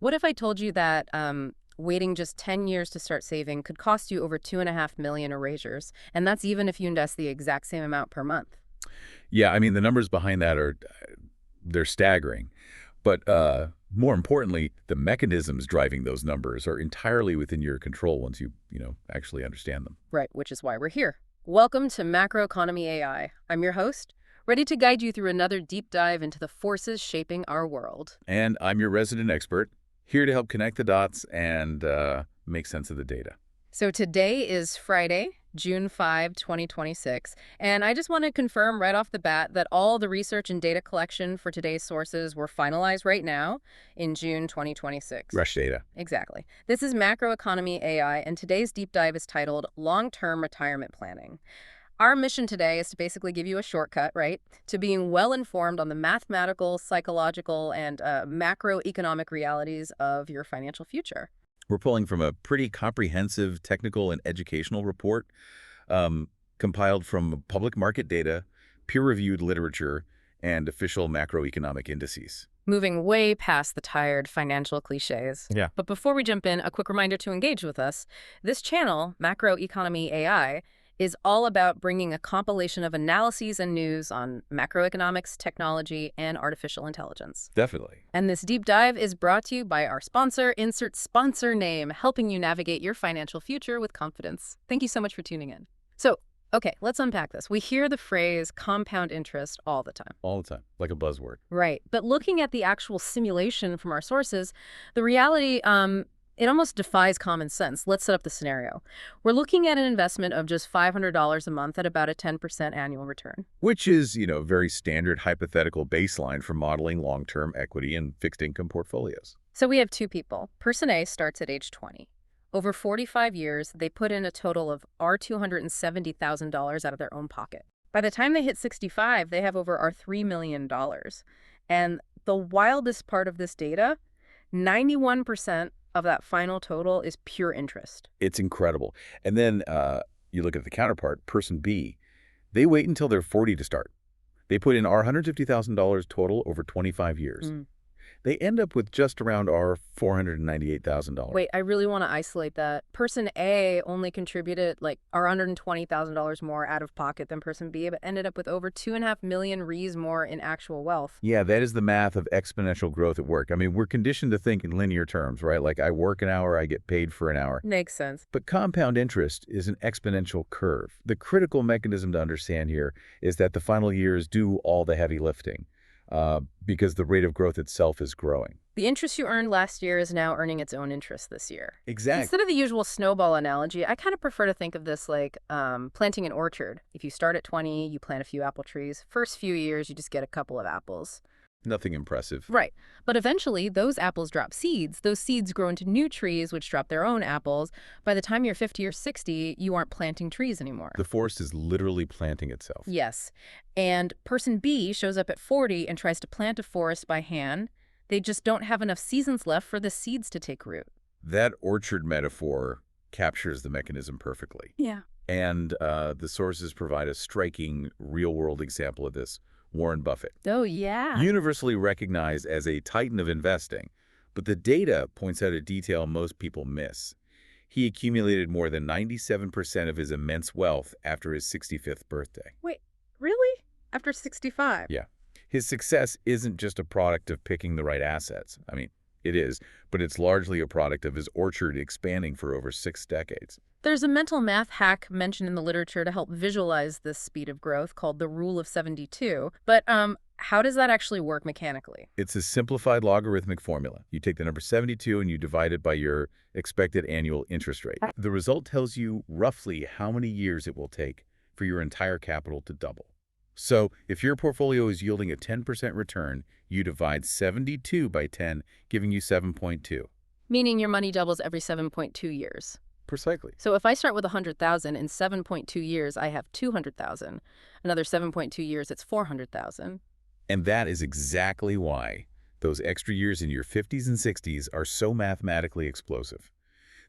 What if I told you that waiting just 10 years to start saving could cost you over 2.5 million erasures, and that's even if you invest the exact same amount per month? Yeah, I mean, the numbers behind that are they're staggering. But more importantly, the mechanisms driving those numbers are entirely within your control once you actually understand them. Right, which is why we're here. Welcome to Macroeconomy AI. I'm your host, ready to guide you through another deep dive into the forces shaping our world. And I'm your resident expert, here to help connect the dots and make sense of the data. So today is Friday, June 5, 2026, and I just want to confirm right off the bat that all the research and data collection for today's sources were finalized right now in June 2026. Rush data. Exactly. This is Macroeconomy AI, and today's deep dive is titled Long-Term Retirement Planning. Our mission today is to basically give you a shortcut, right, to being well-informed on the mathematical, psychological, and macroeconomic realities of your financial future. We're pulling from a pretty comprehensive technical and educational report compiled from public market data, peer-reviewed literature, and official macroeconomic indices. Moving way past the tired financial cliches. Yeah. But before we jump in, a quick reminder to engage with us. This channel, Macroeconomy AI, is all about bringing a compilation of analyses and news on macroeconomics, technology, and artificial intelligence. Definitely. And this deep dive is brought to you by our sponsor, insert sponsor name, helping you navigate your financial future with confidence. Thank you so much for tuning in. So, okay, let's unpack this. We hear the phrase compound interest all the time. All the time, like a buzzword. Right. But looking at the actual simulation from our sources, the reality, it almost defies common sense. Let's set up the scenario. We're looking at an investment of just $500 a month at about a 10% annual return. Which is, a very standard hypothetical baseline for modeling long-term equity and fixed income portfolios. So we have two people. Person A starts at age 20. Over 45 years, they put in a total of $270,000 out of their own pocket. By the time they hit 65, they have over $3 million. And the wildest part of this data, 91% of that final total is pure interest. It's incredible. And then you look at the counterpart, person B, they wait until they're 40 to start. They put in our $150,000 total over 25 years. They end up with just around our $498,000. Wait, I really want to isolate that. Person A only contributed like $120,000 more out of pocket than person B, but ended up with over 2.5 million rees more in actual wealth. Yeah, that is the math of exponential growth at work. I mean, we're conditioned to think in linear terms, right? Like I work an hour, I get paid for an hour. Makes sense. But compound interest is an exponential curve. The critical mechanism to understand here is that the final years do all the heavy lifting. Because the rate of growth itself is growing. The interest you earned last year is now earning its own interest this year. Exactly. Instead of the usual snowball analogy, I kind of prefer to think of this like planting an orchard. If you start at 20, you plant a few apple trees. First few years, you just get a couple of apples. Nothing impressive. Right. But eventually, those apples drop seeds. Those seeds grow into new trees, which drop their own apples. By the time you're 50 or 60, you aren't planting trees anymore. The forest is literally planting itself. Yes. And person B shows up at 40 and tries to plant a forest by hand. They just don't have enough seasons left for the seeds to take root. That orchard metaphor captures the mechanism perfectly. Yeah. And the sources provide a striking real-world example of this. Warren Buffett. Oh, yeah. Universally recognized as a titan of investing, but the data points out a detail most people miss. He accumulated more than 97% of his immense wealth after his 65th birthday. Wait, really? After 65? Yeah. His success isn't just a product of picking the right assets. I mean, it is, but it's largely a product of his orchard expanding for over 6 decades. There's a mental math hack mentioned in the literature to help visualize this speed of growth called the Rule of 72. But how does that actually work mechanically? It's a simplified logarithmic formula. You take the number 72 and you divide it by your expected annual interest rate. The result tells you roughly how many years it will take for your entire capital to double. So if your portfolio is yielding a 10% return, you divide 72 by 10, giving you 7.2. Meaning your money doubles every 7.2 years. Precisely. So if I start with 100,000, in 7.2 years, I have 200,000. Another 7.2 years, it's 400,000. And that is exactly why those extra years in your 50s and 60s are so mathematically explosive.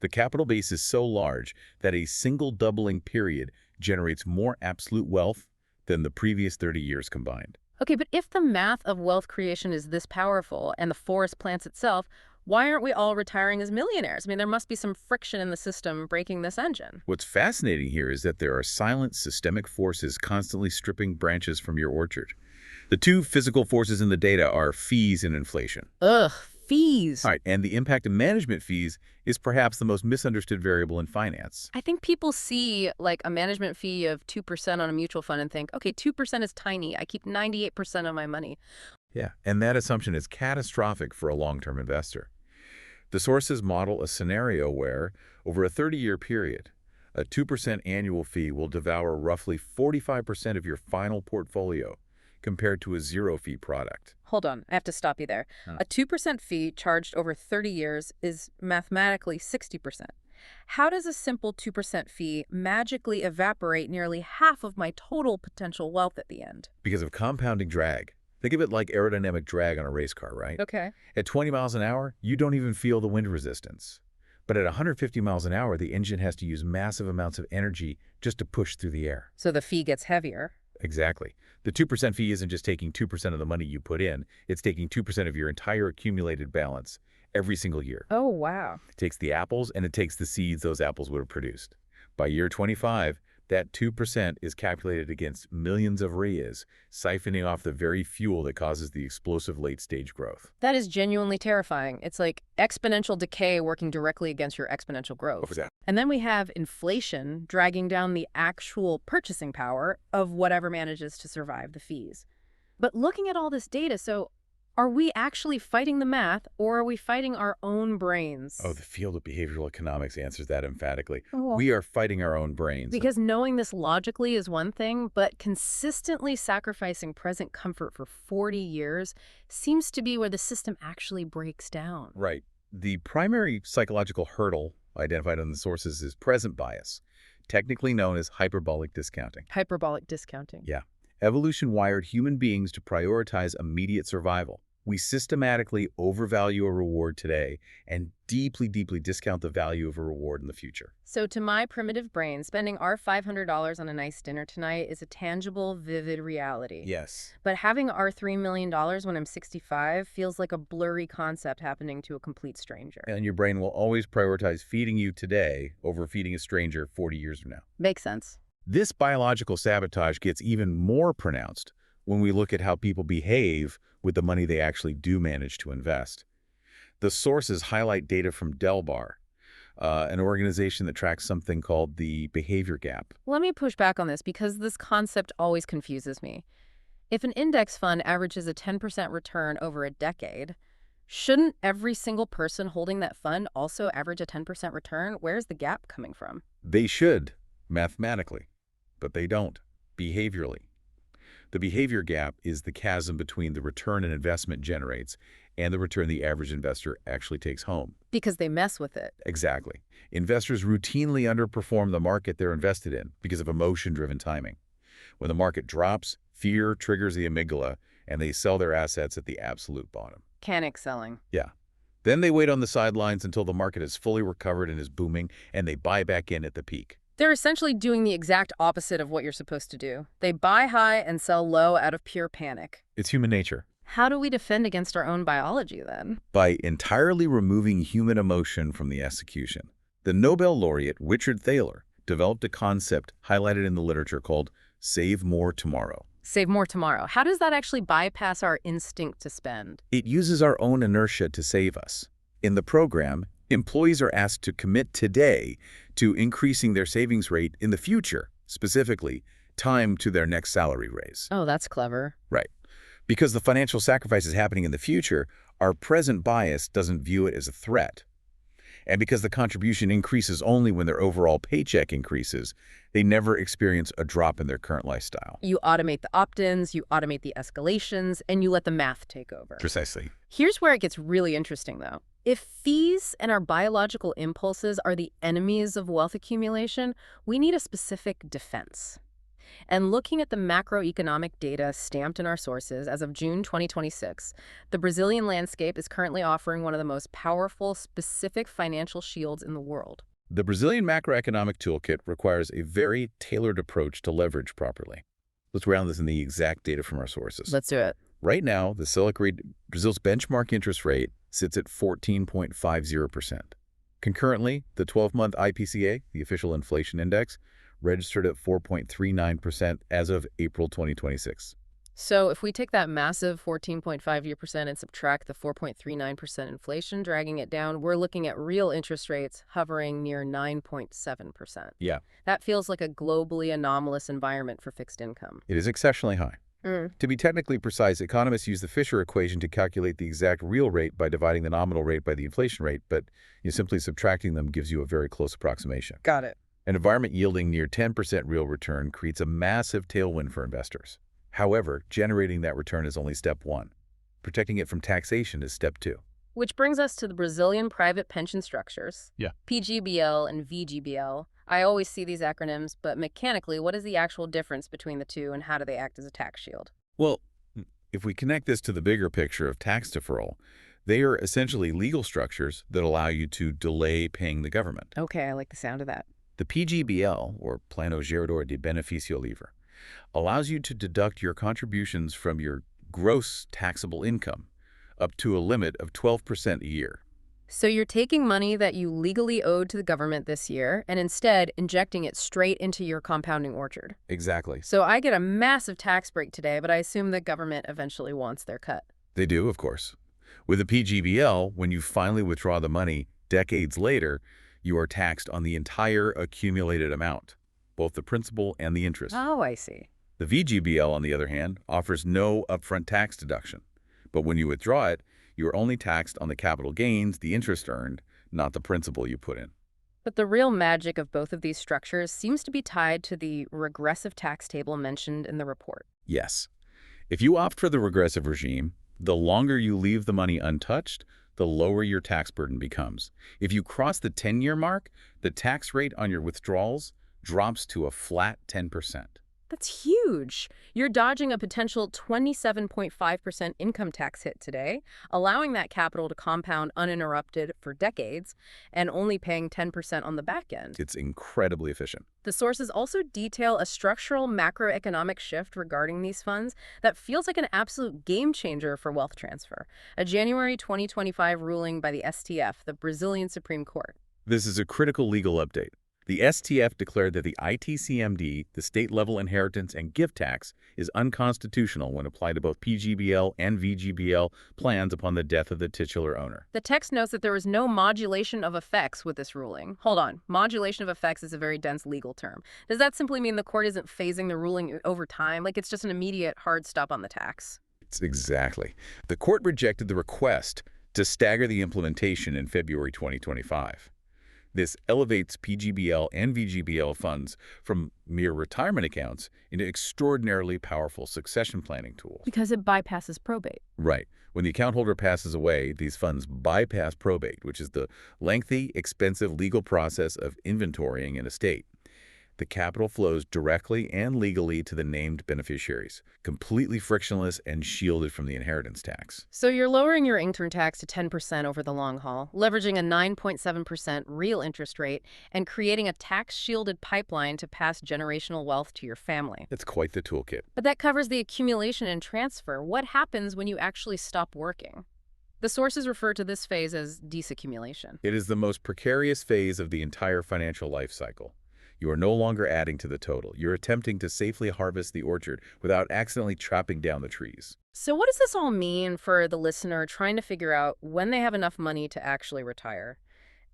The capital base is so large that a single doubling period generates more absolute wealth than the previous 30 years combined. Okay, but if the math of wealth creation is this powerful and the forest plants itself, Why aren't we all retiring as millionaires? I mean, there must be some friction in the system breaking this engine. What's fascinating here is that there are silent systemic forces constantly stripping branches from your orchard. The two physical forces in the data are fees and inflation. Ugh, fees. All right, and the impact of management fees is perhaps the most misunderstood variable in finance. I think people see like a management fee of 2% on a mutual fund and think, okay, 2% is tiny. I keep 98% of my money. Yeah, and that assumption is catastrophic for a long-term investor. The sources model a scenario where, over a 30-year period, a 2% annual fee will devour roughly 45% of your final portfolio, compared to a zero-fee product. Hold on, I have to stop you there. A 2% fee charged over 30 years is mathematically 60%. How does a simple 2% fee magically evaporate nearly half of my total potential wealth at the end? Because of compounding drag. Think of it like aerodynamic drag on a race car, right? Okay. At 20 miles an hour, you don't even feel the wind resistance. But at 150 miles an hour, the engine has to use massive amounts of energy just to push through the air. So the fee gets heavier. Exactly. The 2% fee isn't just taking 2% of the money you put in, it's taking 2% of your entire accumulated balance every single year. Oh, wow. It takes the apples and it takes the seeds those apples would have produced. By year 25, that 2% is calculated against millions of RIAs, siphoning off the very fuel that causes the explosive late-stage growth. That is genuinely terrifying. It's like exponential decay working directly against your exponential growth. Exactly. And then we have inflation dragging down the actual purchasing power of whatever manages to survive the fees. But looking at all this data, so are we actually fighting the math or are we fighting our own brains? Oh, the field of behavioral economics answers that emphatically. Oh. We are fighting our own brains. Because knowing this logically is one thing, but consistently sacrificing present comfort for 40 years seems to be where the system actually breaks down. Right. The primary psychological hurdle identified in the sources is present bias, technically known as hyperbolic discounting. Hyperbolic discounting. Yeah. Evolution wired human beings to prioritize immediate survival. We systematically overvalue a reward today and deeply, deeply discount the value of a reward in the future. So to my primitive brain, spending our $500 on a nice dinner tonight is a tangible, vivid reality. Yes. But having our $3 million when I'm 65 feels like a blurry concept happening to a complete stranger. And your brain will always prioritize feeding you today over feeding a stranger 40 years from now. Makes sense. This biological sabotage gets even more pronounced when we look at how people behave with the money they actually do manage to invest. The sources highlight data from Delbar, an organization that tracks something called the behavior gap. Let me push back on this because this concept always confuses me. If an index fund averages a 10% return over a decade, shouldn't every single person holding that fund also average a 10% return? Where's the gap coming from? They should, mathematically, but they don't, behaviorally. The behavior gap is the chasm between the return an investment generates and the return the average investor actually takes home. Because they mess with it. Exactly. Investors routinely underperform the market they're invested in because of emotion-driven timing. When the market drops, fear triggers the amygdala, and they sell their assets at the absolute bottom. Panic selling. Yeah. Then they wait on the sidelines until the market is fully recovered and is booming, and they buy back in at the peak. They're essentially doing the exact opposite of what you're supposed to do. They buy high and sell low out of pure panic. It's human nature. How do we defend against our own biology then? By entirely removing human emotion from the execution. The Nobel laureate Richard Thaler developed a concept highlighted in the literature called save more tomorrow. Save more tomorrow. How does that actually bypass our instinct to spend? It uses our own inertia to save us. In the program, employees are asked to commit today to increasing their savings rate in the future, specifically, time to their next salary raise. Oh, that's clever. Right. Because the financial sacrifice is happening in the future, our present bias doesn't view it as a threat. And because the contribution increases only when their overall paycheck increases, they never experience a drop in their current lifestyle. You automate the opt-ins, you automate the escalations, and you let the math take over. Precisely. Here's where it gets really interesting, though. If fees and our biological impulses are the enemies of wealth accumulation, we need a specific defense. And looking at the macroeconomic data stamped in our sources as of June 2026, the Brazilian landscape is currently offering one of the most powerful, specific financial shields in the world. The Brazilian macroeconomic toolkit requires a very tailored approach to leverage properly. Let's ground this in the exact data from our sources. Let's do it. Right now, the Selic rate, Brazil's benchmark interest rate, sits at 14.50%. Concurrently, the 12-month IPCA, the official inflation index, registered at 4.39% as of April 2026. So if we take that massive 14.5% and subtract the 4.39% inflation, dragging it down, we're looking at real interest rates hovering near 9.7%. Yeah, That feels like a globally anomalous environment for fixed income. it is exceptionally high. To be technically precise, economists use the Fisher equation to calculate the exact real rate by dividing the nominal rate by the inflation rate, but simply subtracting them gives you a very close approximation. Got it. An environment yielding near 10% real return creates a massive tailwind for investors. However, generating that return is only step one. Protecting it from taxation is step two. Which brings us to the Brazilian private pension structures. Yeah. PGBL and VGBL. I always see these acronyms, but mechanically, what is the actual difference between the two and how do they act as a tax shield? Well, if we connect this to the bigger picture of tax deferral, they are essentially legal structures that allow you to delay paying the government. Okay, I like the sound of that. The PGBL, or Plano Gerador de Benefício Livre, allows you to deduct your contributions from your gross taxable income up to a limit of 12% a year. So you're taking money that you legally owed to the government this year and instead injecting it straight into your compounding orchard. Exactly. So I get a massive tax break today, but I assume the government eventually wants their cut. They do, of course. With the PGBL, when you finally withdraw the money decades later, you are taxed on the entire accumulated amount, both the principal and the interest. Oh, I see. The VGBL, on the other hand, offers no upfront tax deduction. But when you withdraw it, you are only taxed on the capital gains, the interest earned, not the principal you put in. But the real magic of both of these structures seems to be tied to the regressive tax table mentioned in the report. Yes. If you opt for the regressive regime, the longer you leave the money untouched, the lower your tax burden becomes. If you cross the 10-year mark, the tax rate on your withdrawals drops to a flat 10%. That's huge. You're dodging a potential 27.5% income tax hit today, allowing that capital to compound uninterrupted for decades, and only paying 10% on the back end. It's incredibly efficient. The sources also detail a structural macroeconomic shift regarding these funds that feels like an absolute game changer for wealth transfer. A January 2025 ruling by the STF, the Brazilian Supreme Court. This is a critical legal update. The STF declared that the ITCMD, the state-level inheritance and gift tax, is unconstitutional when applied to both PGBL and VGBL plans upon the death of the titular owner. The text notes that there was no modulation of effects with this ruling. Hold on. Modulation of effects is a very dense legal term. Does that simply mean the court isn't phasing the ruling over time? Like it's just an immediate hard stop on the tax? Exactly. The court rejected the request to stagger the implementation in February 2025. This elevates PGBL and VGBL funds from mere retirement accounts into extraordinarily powerful succession planning tools. Because it bypasses probate. Right. When the account holder passes away, these funds bypass probate, which is the lengthy, expensive legal process of inventorying an estate. The capital flows directly and legally to the named beneficiaries, completely frictionless and shielded from the inheritance tax. So you're lowering your income tax to 10% over the long haul, leveraging a 9.7% real interest rate, and creating a tax-shielded pipeline to pass generational wealth to your family. That's quite the toolkit. But that covers the accumulation and transfer. What happens when you actually stop working? The sources refer to this phase as disaccumulation. It is the most precarious phase of the entire financial life cycle. You are no longer adding to the total. You're attempting to safely harvest the orchard without accidentally chopping down the trees. So what does this all mean for the listener trying to figure out when they have enough money to actually retire?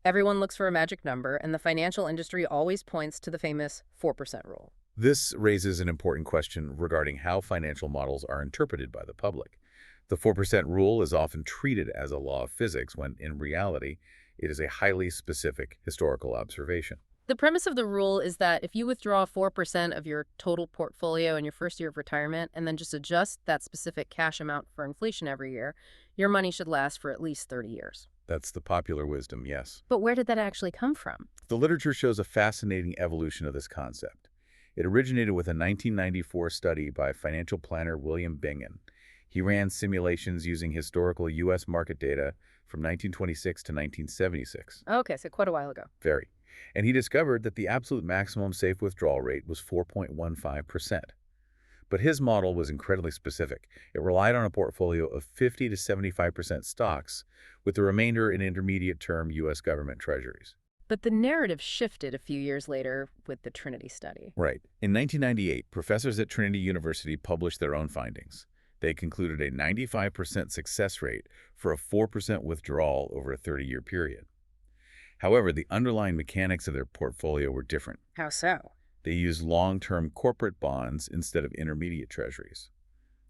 Everyone looks for a magic number, and the financial industry always points to the famous 4% rule. This raises an important question regarding how financial models are interpreted by the public. The 4% rule is often treated as a law of physics when, in reality, it is a highly specific historical observation. The premise of the rule is that if you withdraw 4% of your total portfolio in your first year of retirement and then just adjust that specific cash amount for inflation every year, your money should last for at least 30 years. That's the popular wisdom, yes. But where did that actually come from? The literature shows a fascinating evolution of this concept. It originated with a 1994 study by financial planner William Bingen. He ran simulations using historical U.S. market data from 1926 to 1976. Okay, so quite a while ago. Very. And he discovered that the absolute maximum safe withdrawal rate was 4.15%. But his model was incredibly specific. It relied on a portfolio of 50 to 75% stocks, with the remainder in intermediate-term U.S. government treasuries. But the narrative shifted a few years later with the Trinity study. Right. In 1998, professors at Trinity University published their own findings. They concluded a 95% success rate for a 4% withdrawal over a 30-year period. However, the underlying mechanics of their portfolio were different. How so? They used long-term corporate bonds instead of intermediate treasuries.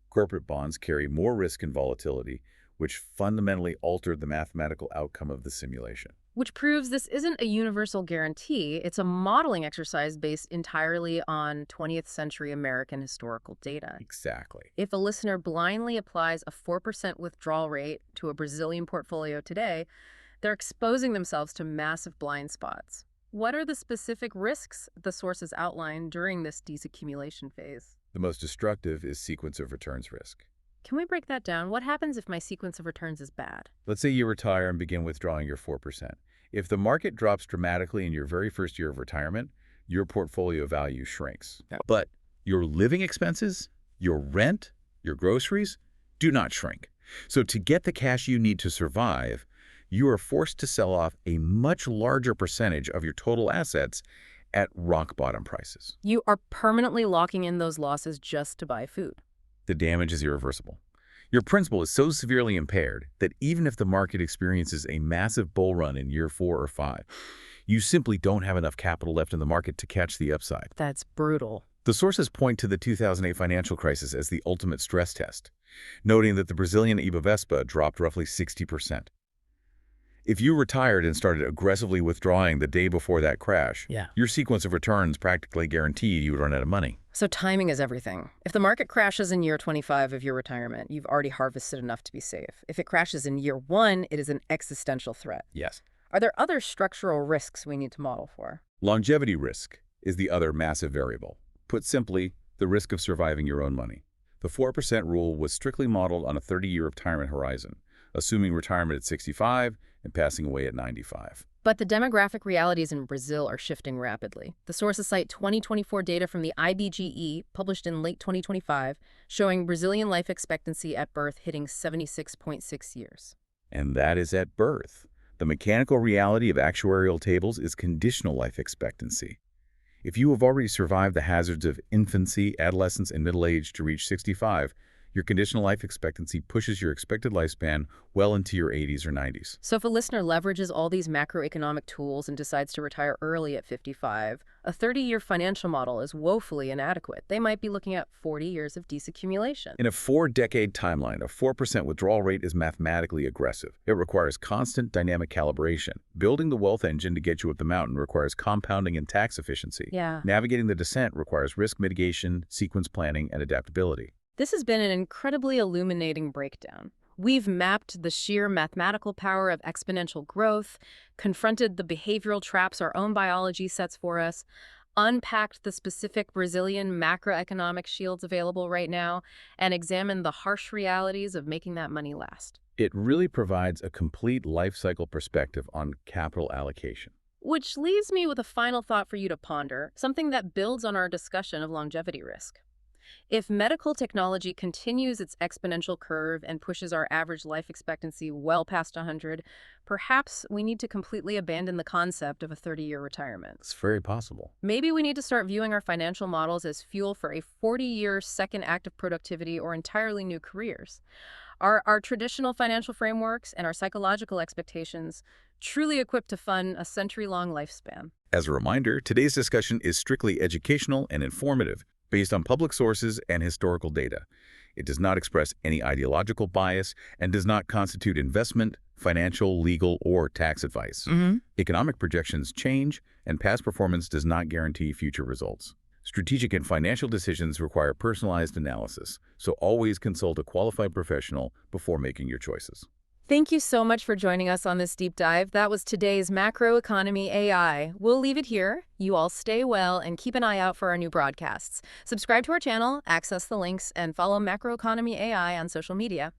Corporate bonds carry more risk and volatility, which fundamentally altered the mathematical outcome of the simulation. Which proves this isn't a universal guarantee. It's a modeling exercise based entirely on 20th century American historical data. Exactly. If a listener blindly applies a 4% withdrawal rate to a Brazilian portfolio today, they're exposing themselves to massive blind spots. What are the specific risks the sources outline during this disaccumulation phase? The most destructive is sequence of returns risk. Can we break that down? What happens if my sequence of returns is bad? Let's say you retire and begin withdrawing your 4%. If the market drops dramatically in your very first year of retirement, your portfolio value shrinks. But your living expenses, your rent, your groceries, do not shrink. So to get the cash you need to survive, you are forced to sell off a much larger percentage of your total assets at rock-bottom prices. You are permanently locking in those losses just to buy food. The damage is irreversible. Your principal is so severely impaired that even if the market experiences a massive bull run in year 4 or 5, you simply don't have enough capital left in the market to catch the upside. That's brutal. The sources point to the 2008 financial crisis as the ultimate stress test, noting that the Brazilian Ibovespa dropped roughly 60%. If you retired and started aggressively withdrawing the day before that crash, your sequence of returns practically guaranteed you would run out of money. So timing is everything. If the market crashes in year 25 of your retirement, you've already harvested enough to be safe. If it crashes in year 1, it is an existential threat. Yes. Are there other structural risks we need to model for? Longevity risk is the other massive variable. Put simply, the risk of surviving your own money. The 4% rule was strictly modeled on a 30-year retirement horizon, assuming retirement at 65 and passing away at 95. But the demographic realities in Brazil are shifting rapidly. The sources cite 2024 data from the IBGE, published in late 2025, showing Brazilian life expectancy at birth hitting 76.6 years. And that is at birth. The mechanical reality of actuarial tables is conditional life expectancy. If you have already survived the hazards of infancy, adolescence, and middle age to reach 65, your conditional life expectancy pushes your expected lifespan well into your 80s or 90s. So if a listener leverages all these macroeconomic tools and decides to retire early at 55, a 30-year financial model is woefully inadequate. They might be looking at 40 years of disaccumulation. In a 4-decade timeline, a 4% withdrawal rate is mathematically aggressive. It requires constant dynamic calibration. Building the wealth engine to get you up the mountain requires compounding and tax efficiency. Navigating the descent requires risk mitigation, sequence planning, and adaptability. This has been an incredibly illuminating breakdown. We've mapped the sheer mathematical power of exponential growth, confronted the behavioral traps our own biology sets for us, unpacked the specific Brazilian macroeconomic shields available right now, and examined the harsh realities of making that money last. It really provides a complete life cycle perspective on capital allocation. Which leaves me with a final thought for you to ponder, something that builds on our discussion of longevity risk. If medical technology continues its exponential curve and pushes our average life expectancy well past 100, perhaps we need to completely abandon the concept of a 30-year retirement. It's very possible. Maybe we need to start viewing our financial models as fuel for a 40-year second act of productivity or entirely new careers. Are our traditional financial frameworks and our psychological expectations truly equipped to fund a century-long lifespan? As a reminder, today's discussion is strictly educational and informative, based on public sources and historical data. It does not express any ideological bias and does not constitute investment, financial, legal, or tax advice. Economic projections change, and past performance does not guarantee future results. Strategic and financial decisions require personalized analysis, so always consult a qualified professional before making your choices. Thank you so much for joining us on this deep dive. That was today's Macroeconomy AI. We'll leave it here. You all stay well and keep an eye out for our new broadcasts. Subscribe to our channel, access the links, and follow Macroeconomy AI on social media.